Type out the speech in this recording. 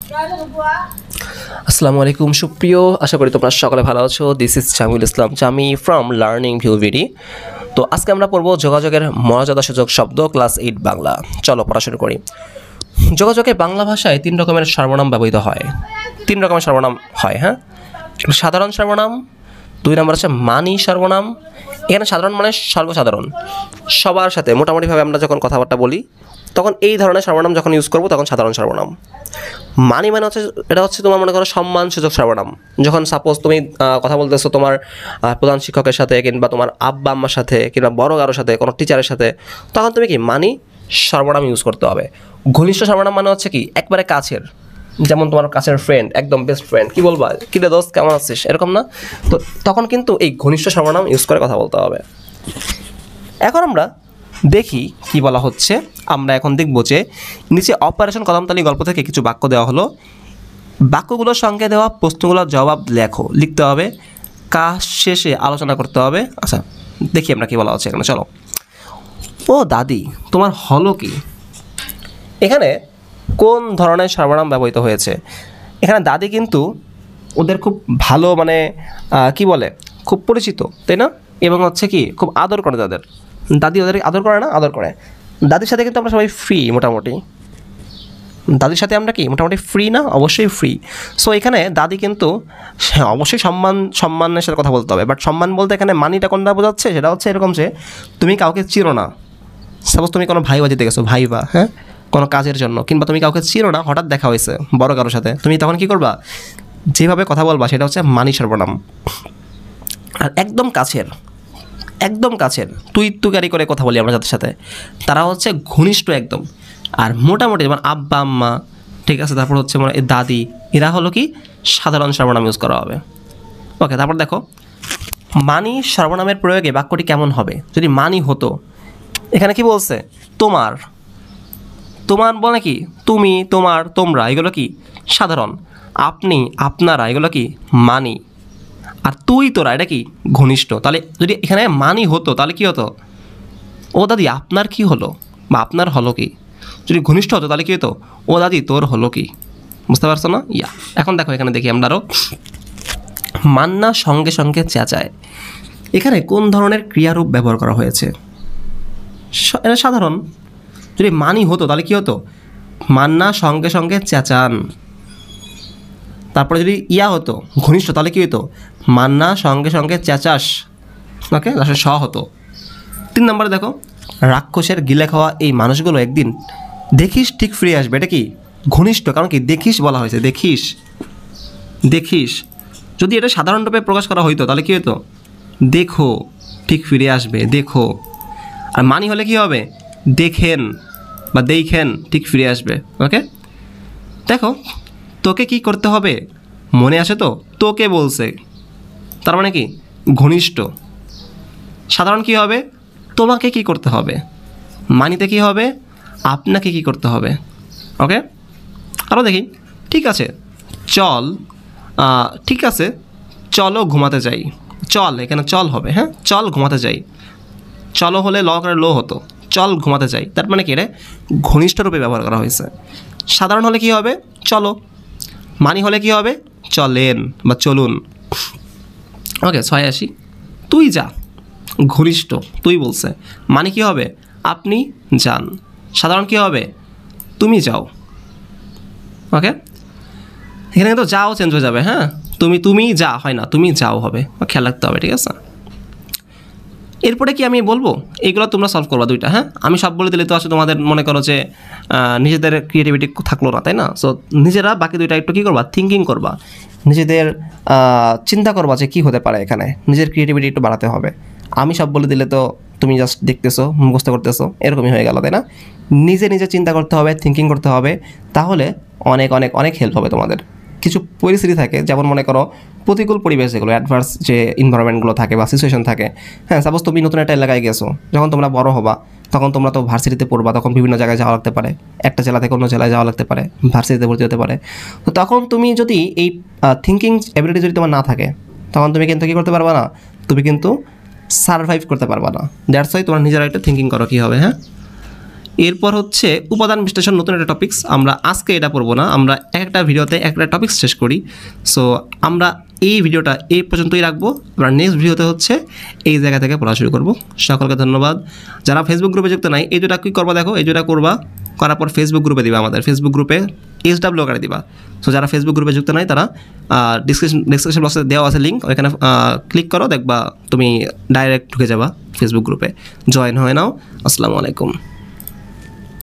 আসসালামু আলাইকুম সুপ্রিয়, আশা করি তোমরা সকলে ভালো আছো। This is Jamiul Islam Jami from Learning View BD. তো আজকে আমরা পড়ব যোগাযোগের মর্যাদাসূচক শব্দ ক্লাস 8 বাংলা। চলো পড়া শুরু করি। যোগাযোগে বাংলা ভাষায় 3 রকমের সর্বনাম ব্যবহৃত হয়। 3 রকমের সর্বনাম হয়, হ্যাঁ। সাধারণ সর্বনাম, 2 নম্বর আছে মানি সর্বনাম। এখানে সাধারণ মানে সর্বসাধারণ, সবার সাথে মোটামুটিভাবে আমরা যখন কথাবার্তা বলি তখন এই ধরনের সর্বনাম যখন ইউজ করব তখন সাধারণ সর্বনাম। মানি মানে হচ্ছে, এটা হচ্ছে তোমার মনে করো সম্মানসূচক সর্বনাম। যখন সাপোজ তুমি কথা বলতেছো তোমার প্রধান শিক্ষকের সাথে কিংবা তোমার আব্বা আম্মার সাথে কিংবা বড় কারোর সাথে, কোনো টিচারের সাথে, তখন তুমি কি মানি সর্বনাম ইউজ করতে হবে। ঘনিষ্ঠ সর্বনাম মানে হচ্ছে কি একবারে কাছের, যেমন তোমার কাছের ফ্রেন্ড, একদম বেস্ট ফ্রেন্ড, কি বলবা, কি রে দোস্ত কেমন আছিস, এরকম না? তো তখন কিন্তু এই ঘনিষ্ঠ সর্বনাম ইউজ করে কথা বলতে হবে। এখন আমরা দেখি কি বলা হচ্ছে। আমরা এখন দেখব যে নিচে অপারেশন কদমতলী গল্প থেকে কিছু বাক্য দেওয়া হলো। বাক্যগুলোর সঙ্গে দেওয়া প্রশ্নগুলোর জবাব লিখতে হবে, কাজ শেষে আলোচনা করতে হবে। আচ্ছা দেখি আমরা কি বলা হচ্ছে এখানে। চলো। ও দাদি, তোমার হলো কি? এখানে কোন ধরনের সর্বনাম ব্যবহৃত হয়েছে? এখানে দাদি কিন্তু ওদের খুব ভালো, মানে কি বলে, খুব পরিচিত, তাই না? এবং হচ্ছে কি খুব আদর করে তাদের। দাদি ওদের আদর করে না? আদর করে। দাদির সাথে কিন্তু আমরা সবাই ফ্রি, মোটামুটি দাদির সাথে আমরা কি মোটামুটি ফ্রি না? অবশ্যই ফ্রি। সো এখানে দাদি কিন্তু অবশ্যই সম্মানের সাথে কথা বলতে হবে। বাট সম্মান বলতে এখানে মানিটা কোনটা বোঝাচ্ছে, সেটা হচ্ছে এরকম যে তুমি কাউকে চিনো না। সাপোজ তুমি কোনো ভাই বাজিতে গেছো, ভাই বা হ্যাঁ কোনো কাজের জন্য, কিংবা তুমি কাউকে চিনো না, হঠাৎ দেখা হয়েছে বড় কারোর সাথে, তুমি তখন কী করবা? যেভাবে কথা বলবা সেটা হচ্ছে মানি সর্বনাম। আর একদম কাছের তুই তুকারি করে কথা বলি আমরা যাদের সাথে, তারা হচ্ছে ঘনিষ্ঠ একদম। আর মোটামুটি যেমন আব্বা আম্মা, ঠিক আছে, তারপর হচ্ছে মানে দাদি, এরা হলো কি সাধারণ সর্বনাম ইউজ করা হবে। ওকে, তারপর দেখো মানি সর্বনামের প্রয়োগে বাক্যটি কেমন হবে যদি মানি হতো। এখানে কি বলছে? তোমার বলে কি তুমি, তোমার, তোমরা, এগুলো কি সাধারণ। আপনি, আপনারা, এগুলো কি মানি। আর তুই, তোরা, এটা কি ঘনিষ্ঠ। তাহলে যদি এখানে মানি হতো তাহলে কি হতো? ও দাদি আপনার কি হলো, বা আপনার হলো কি। যদি ঘনিষ্ঠ হতো তাহলে কি হতো? ও দাদি তোর হলো কি। বুঝতে পারছো না? এখন দেখো এখানে দেখি আমরা আরও। মান্না সঙ্গে সঙ্গে চেঁচায়, এখানে কোন ধরনের ক্রিয়ারূপ ব্যবহার করা হয়েছে? এটা সাধারণ। যদি মানি হতো তাহলে কি হতো? মান্না সঙ্গে সঙ্গে চেঁচান। তারপরে যদি হতো ঘনিষ্ঠ তাহলে কী হতো? মান্না সঙ্গে সঙ্গে চেঁচাস। ওকে, লাস্টে স হতো। 3 নম্বরে দেখো, রাক্ষসের গিলে খাওয়া এই মানুষগুলো একদিন দেখিস ঠিক ফিরে আসবে। এটা কি ঘনিষ্ঠ, কারণ কি দেখিস বলা হয়েছে, দেখিস। যদি এটা সাধারণ রূপে প্রকাশ করা হইতো তাহলে কী হতো? দেখো ঠিক ফিরে আসবে, দেখো। আর মানি হলে কি হবে? দেখেন বা দেখেন ঠিক ফিরে আসবে। ওকে, দেখো তোকে কি করতে হবে মনে আসে তো? তোকে বলছে, তার মানে কি ঘনিষ্ঠ। সাধারণ কি হবে? তোমাকে কি করতে হবে। মানিতে কি হবে? আপনাকে কি করতে হবে। ওকে, আরও দেখি। ঠিক আছে চলো ঘুমাতে যাই। চল, এখানে চল হবে, হ্যাঁ, চল ঘুমাতে যাই। চলো হলে ল করে লো হতো, চল ঘুমাতে যাই। তার মানে কি এটা ঘনিষ্ঠ রূপে ব্যবহার করা হয়েছে। সাধারণ হলে কি হবে? চলো। মানি হলে কি হবে? চলেন বা চলুন। ওকে, 86 তুই যা, ঘনিষ্ঠ, তুই বলছে। মানি কি হবে? আপনি যান। সাধারণ কি হবে? তুমি যাও। ওকে, এখানে কিন্তু যাও চেঞ্জ হয়ে যাবে, হ্যাঁ, তুমি যা হয় না, তুমি যাও হবে, খেয়াল রাখতে হবে, ঠিক আছে? এরপরে কি আমি বলবো, এইগুলো তোমরা সলভ করবা 2টা, হ্যাঁ। আমি সব বলে দিলে তো আসলে তোমাদের মনে করো যে নিজেদের ক্রিয়েটিভিটি থাকলো না, তাই না? সো নিজেরা বাকি 2টা একটু কী করবা, থিঙ্কিং করবা, নিজেদের চিন্তা করবা যে কী হতে পারে এখানে, নিজের ক্রিয়েটিভিটি একটু বাড়াতে হবে। আমি সব বলে দিলে তো তুমি জাস্ট দেখতেছো, মুখস্থ করতেছো, এরকমই হয়ে গেল, তাই না? নিজে চিন্তা করতে হবে, থিঙ্কিং করতে হবে, তাহলে অনেক অনেক অনেক হেল্প হবে তোমাদের। কিছু পরিস্থিতি থাকে, যেমন মনে করো প্রতিকূল পরিবেশ, যেগুলো অ্যাডভার্স যে এনভায়রনমেন্টগুলো থাকে বা সিচুয়েশন থাকে, হ্যাঁ। সাপোজ তুমি নতুন একটা এলাকায় গেছো, যখন তোমরা বড় হবা তখন তোমরা তো ভার্সিটিতে পড়বা, তখন বিভিন্ন জায়গায় যাওয়া লাগতে পারে, একটা জেলা থেকে অন্য জেলায় যাওয়া লাগতে পারে, ভার্সিটিতে ভর্তি হতে পারে। তো তখন তুমি যদি এই থিঙ্কিং অ্যাবিলিটি যদি তোমার না থাকে, তখন তুমি কিন্তু কী করতে পারবা না, তুমি কিন্তু সারভাইভ করতে পারবা না। দ্যাটস ওয়াই তোমরা নিজেরা একটা থিঙ্কিং করো কী হবে, হ্যাঁ। এরপর হচ্ছে উপাদান বিশ্লেষণ, নতুন একটা টপিকস। আমরা আজকে এটা পড়বো না, আমরা একটা ভিডিওতে একটা টপিকস শেষ করি। সো আমরা এই ভিডিওটা এই পর্যন্তই রাখবো। আমরা নেক্সট ভিডিওতে হচ্ছে এই জায়গা থেকে পড়া শুরু করবো। সকলকে ধন্যবাদ। যারা ফেসবুক গ্রুপে যুক্ত নাই, এই দুটা কী করবা দেখো, এই দুটা করবা, করার পর ফেসবুক গ্রুপে দিবা, আমাদের ফেসবুক গ্রুপে SW করে দিবা। সো যারা ফেসবুক গ্রুপে যুক্ত নাই তারা ডিসক্রিপশন বক্সে দেওয়া আছে লিঙ্ক, ওইখানে ক্লিক করো, দেখবা তুমি ডাইরেক্ট ঢুকে যাবা ফেসবুক গ্রুপে, জয়েন হয়ে নাও। আসসালামু আলাইকুম।